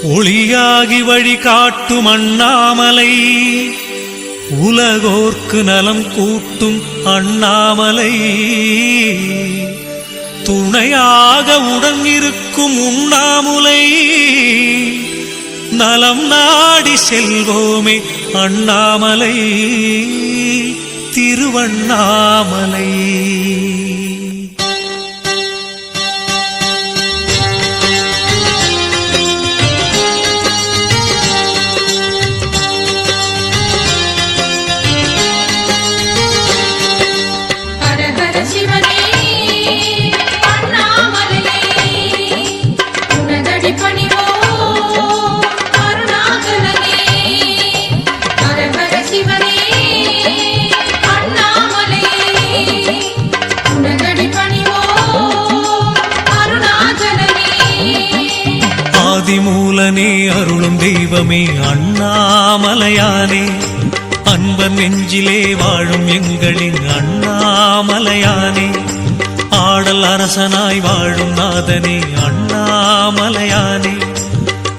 ஒளியாகி வழி காட்டும் அண்ணாமலை, உலகோர்க்கு நலம் கூட்டும் அண்ணாமலை, துணையாக உடன் இருக்கும் உண்ணாமுலை, நலம் நாடி செல்வோமே அண்ணாமலை, திருவண்ணாமலை. ஆதிமூலனே அருளும் தெய்வமே அண்ணாமலையானே, அன்பர் நெஞ்சிலே வாழும் எங்களின் அண்ணாமலையானே, ஆடல் அரசனாய் வாழும் நாதனே அண்ணாமலையானே,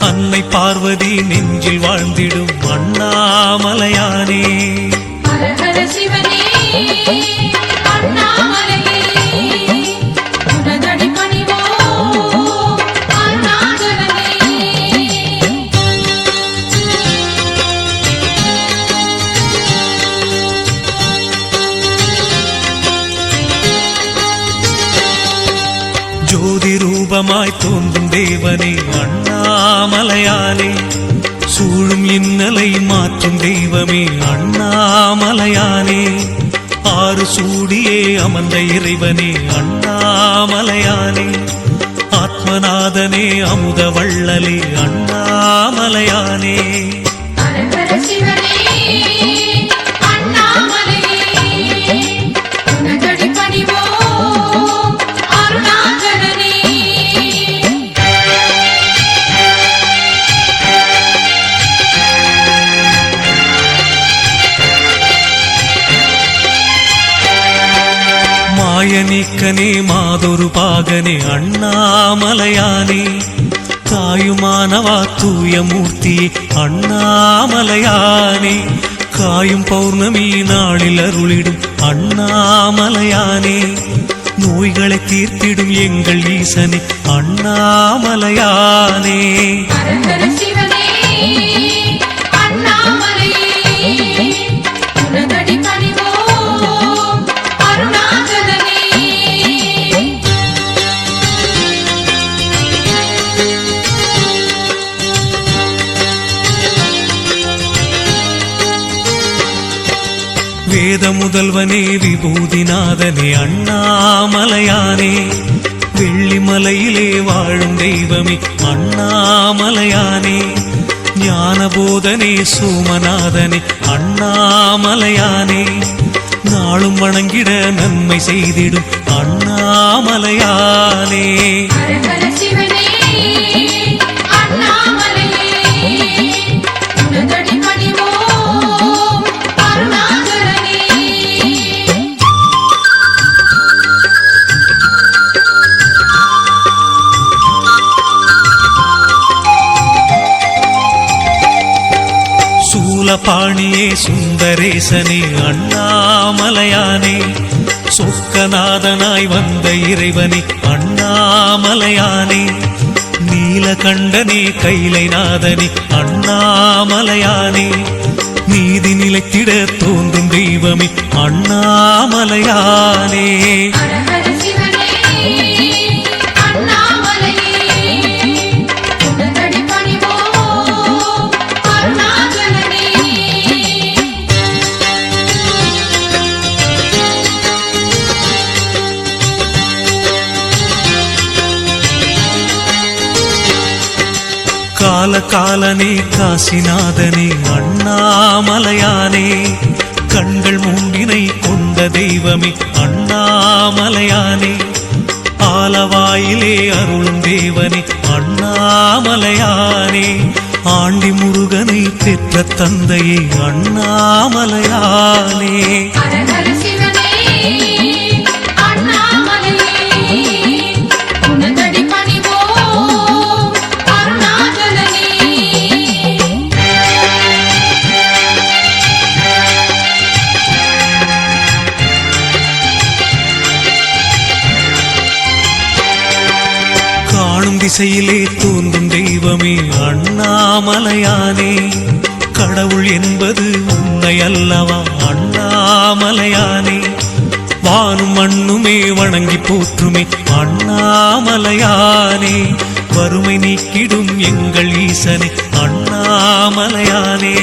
அன்னை பார்வதி நெஞ்சில் வாழ்ந்திடும் அண்ணாமலையானே. ஜோதி ரூபமாய் தோன்றும் தேவனே அண்ணாமலையானே, சூழும் இன்னலை மாற்றும் தெய்வமே அண்ணாமலையானே, ஆறு சூடியே அமர்ந்த இறைவனே அண்ணாமலையானே, ஆத்மநாதனே அமுத வள்ளலே அண்ணாமலையானே. மாயநீக்கனே மாதொரு பாகனே அண்ணாமலையானே, தாயுமானவா தூய மூர்த்தி அண்ணாமலையானே, காயும் பௌர்ணமி நாளில் அருளிடும் அண்ணாமலையானே, நோய்களை தீர்த்திடும் எங்கள் ஈசனே அண்ணாமலையானே. வேத முதல்வனே விபூதிநாதனே அண்ணாமலையானே, வெள்ளிமலையிலே வாழும் தெய்வமே அண்ணாமலையானே, ஞானபோதனே சோமநாதனே அண்ணாமலையானே, நாளும் வணங்கிட நன்மை செய்திடும் அண்ணாமலையானே. பாணியே சுந்தரேசனே அண்ணாமலையானே, சொக்கநாதனாய் வந்த இறைவனே அண்ணாமலையானே, நீலகண்டனே கைலைநாதனே அண்ணாமலையானே, நீதி நிலைத்திட தோன்றும் தெய்வமே அண்ணாமலையானே. காலகாலனே காசிநாதனே அண்ணாமலையானே, கண்கள் மூண்டினை கொண்ட தெய்வமே அண்ணாமலையானே, ஆலவாயிலே அருளும் தேவனே அண்ணாமலையானே, ஆண்டி முருகனை பெற்ற தந்தையே அண்ணாமலையானே. அண்ணாமலையே திசையிலே தோன்றும் தெய்வமே அண்ணாமலையானே. கடவுள் என்பது உன்னை அல்லவா அண்ணாமலையானே. வானும் மண்ணுமே வணங்கி போற்றுமே அண்ணாமலையானே. வறுமை நீக்கிடும் எங்கள் ஈசனே அண்ணாமலையானே.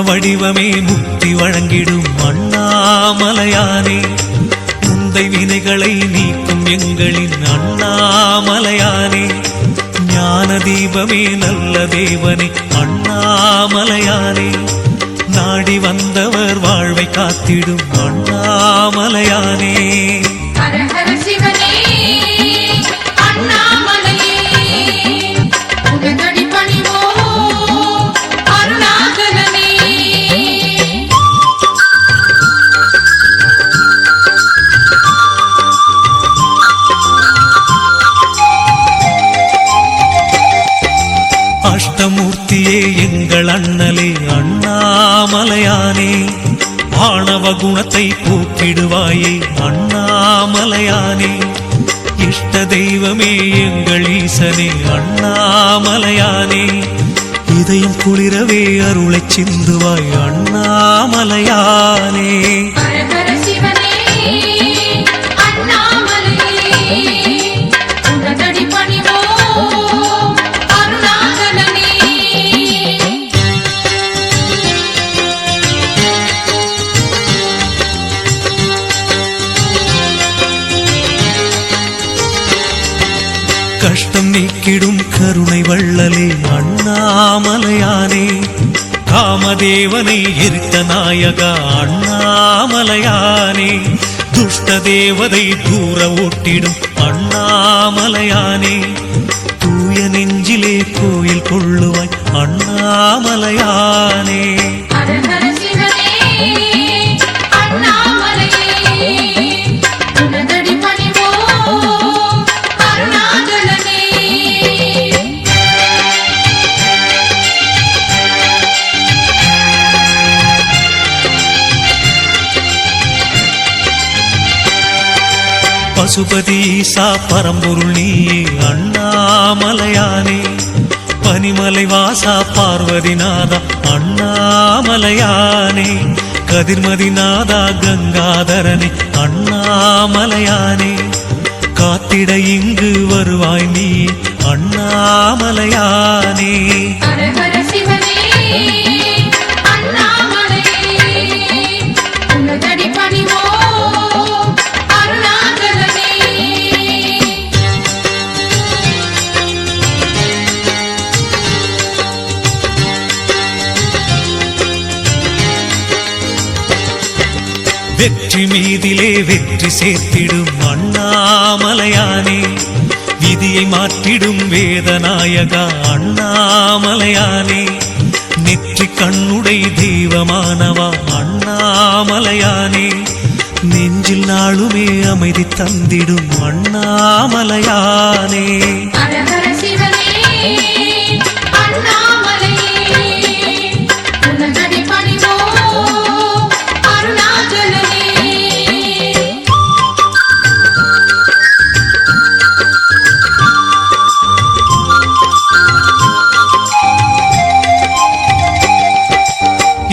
வடிவமே முக்தி வழங்கிடும் அண்ணாமலையானே. முந்தை வினைகளை நீக்கும் எங்களின் அண்ணாமலையானே. ஞான தீபமே நல்ல தேவனே அண்ணாமலையானே. நாடி வந்தவர் வாழ்வை காத்திடும் அண்ணாமலையானே. அஷ்டமூர்த்தியே எங்கள் அண்ணலே அண்ணாமலையானே. ஆணவ குணத்தை போக்கிடுவாயே அண்ணாமலையானே. இஷ்ட தெய்வமே எங்கள் ஈசனே அண்ணாமலையானே. இதயம் குளிரவே அருளைச் சிந்துவாய் அண்ணாமலையானே. கஷ்டம் நீக்கிடும் கருணை வள்ளலே அண்ணாமலையானே. காமதேவனை எரித்த நாயகா அண்ணாமலையானே. துஷ்ட தேவதை தூர ஓட்டிடும் அண்ணாமலையானே. தூய நெஞ்சிலே கோயில் கொள்ளுவாய் அண்ணாமலையானே. பசுபதி ஈசா பரம்பொருள் நீயே அண்ணாமலையானே. பனிமலை வாசா பார்வதிநாதா அண்ணாமலையானே. கதிர்மதிநாதா கங்காதரனே அண்ணாமலையானே. காத்திட இங்கு வருவாய் நீ அண்ணாமலையானே. வெற்றி மீதிலே வெற்றி சேர்த்திடும் அண்ணாமலையானே. விதியை மாற்றிடும் வேதநாயகா அண்ணாமலையானே. நெற்றி கண்ணுடை தெய்வமானவா அண்ணாமலையானே. நெஞ்சில் நாளுமே அமைதி தந்திடும் அண்ணாமலையானே.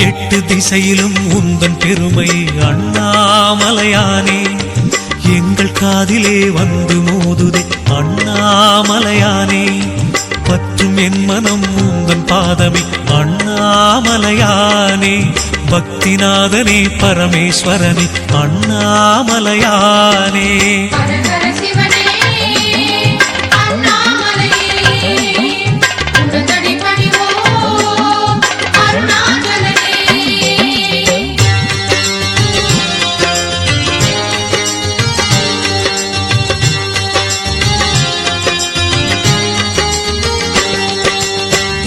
எட்டு திசையிலும் உந்தன் பெருமை அண்ணாமலையானே. எங்கள் காதிலே வந்து மோதுதே அண்ணாமலையானே. பற்றும் என் மனம் உந்தன் பாதமே அண்ணாமலையானே. பக்திநாதனே பரமேஸ்வரனே அண்ணாமலையானே.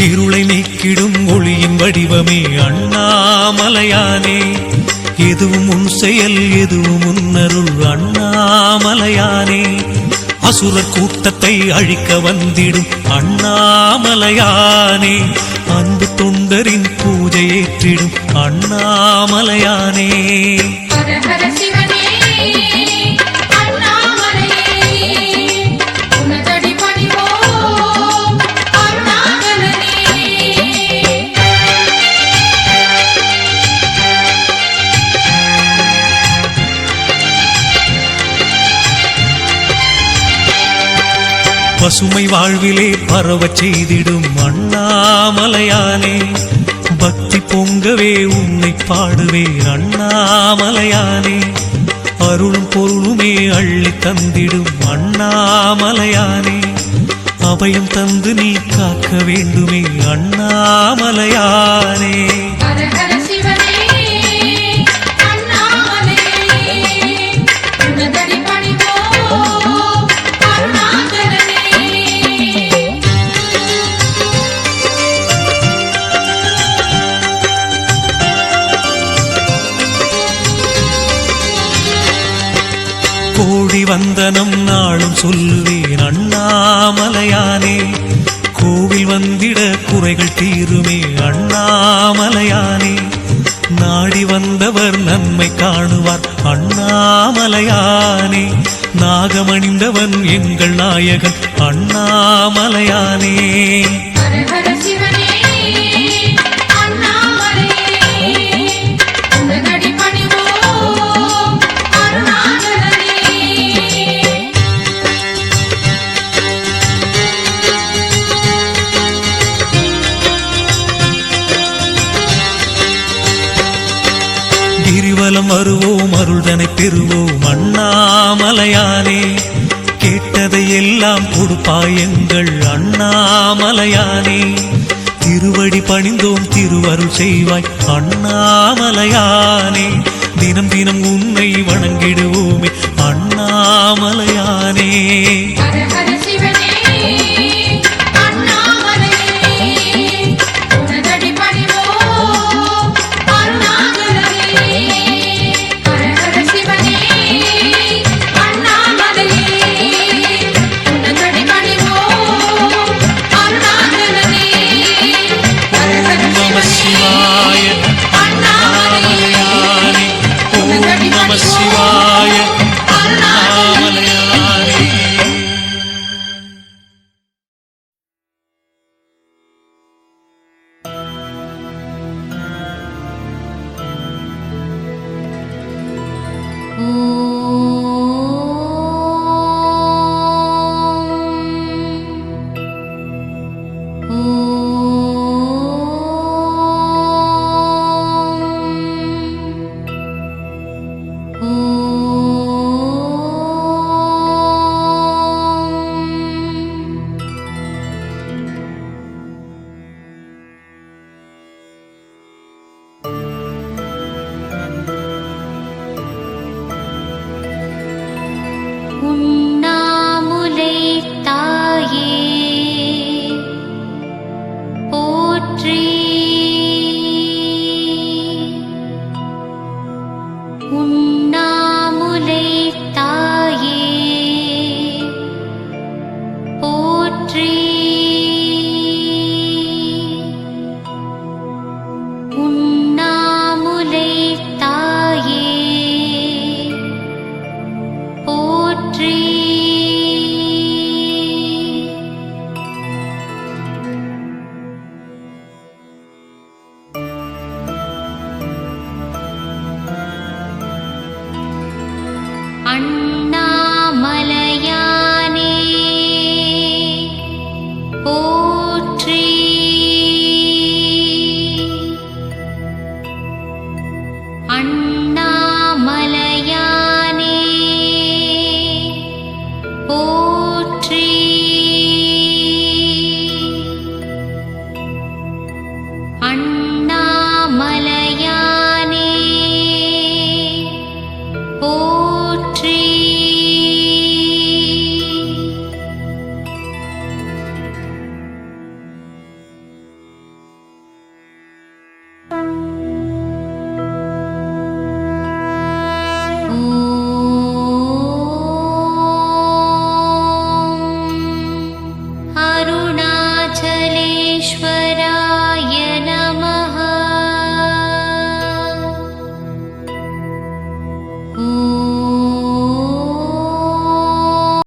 இருளை நீக்கிடும் ஒளியின் வடிவமே அண்ணாமலையானே. எதுவும் உன் செயல் எதுவும் உன்னருள் அண்ணாமலையானே. அசுரர் கூட்டத்தை அழிக்க வந்திடும் அண்ணாமலையானே. அன்பு தொண்டரின் பூஜை ஏற்றிடும் அண்ணாமலையானே. ஹர ஹர சிவனே அண்ணாமலையே உனதடி பணிவோம் அருணாச்சலனே. பசுமை வாழ்விலே பரவச் செய்திடும் அண்ணாமலையானே. பக்தி பொங்கவே உன்னை பாடுவேன் அண்ணாமலையானே. அருளும் பொருளுமே அள்ளி தந்திடும் அண்ணாமலையானே. அபயம் தந்து நீ காக்க வேண்டுமே அண்ணாமலையானே. ஹர ஹர சிவனே அண்ணாமலையே உனதடி பணிவோம் அருணாச்சலனே. கோடி வந்தனம் நாளும் சொல்லுவேன் அண்ணாமலையானே. கோவில் வந்திட குறைகள் தீருமே அண்ணாமலையானே. நாடி வந்தவர் நன்மை காணுவார் அண்ணாமலையானே. நாகமணிந்தவன் எங்கள் நாயகன் அண்ணாமலையானே. ஹர ஹர சிவனே அண்ணாமலையே உனதடி பணிவோம் அருணாச்சலனே. கிரிவலம் வருவோம் அருள்தனை பெறுவோம் அண்ணாமலையானே. கேட்டதை எல்லாம் கொடுப்பாய் எங்கள் அண்ணாமலையானே. திருவடி பணிந்தோம் திருவருள் செய்வாய் அண்ணாமலையானே. தினம் தினம் உன்னை வணங்கிடுவோமே அண்ணாமலையானே. ஹர ஹர சிவனே அண்ணாமலையே உனதடி பணிவோம் அருணாச்சலனே. ஹர ஹர சிவனே அண்ணாமலையே உனதடி பணிவோம் அருணாச்சலனே. ஹர ஹர நம சிவாய அண்ணாமலையானே. ஓம் நம சிவாய அண்ணாமலையானே. உண்ணாமுலை தாயே போற்றி. உண்ணாமுலை தாயே போற்றி. உண்ணாமுலை தாயே போற்றி. அண்ணா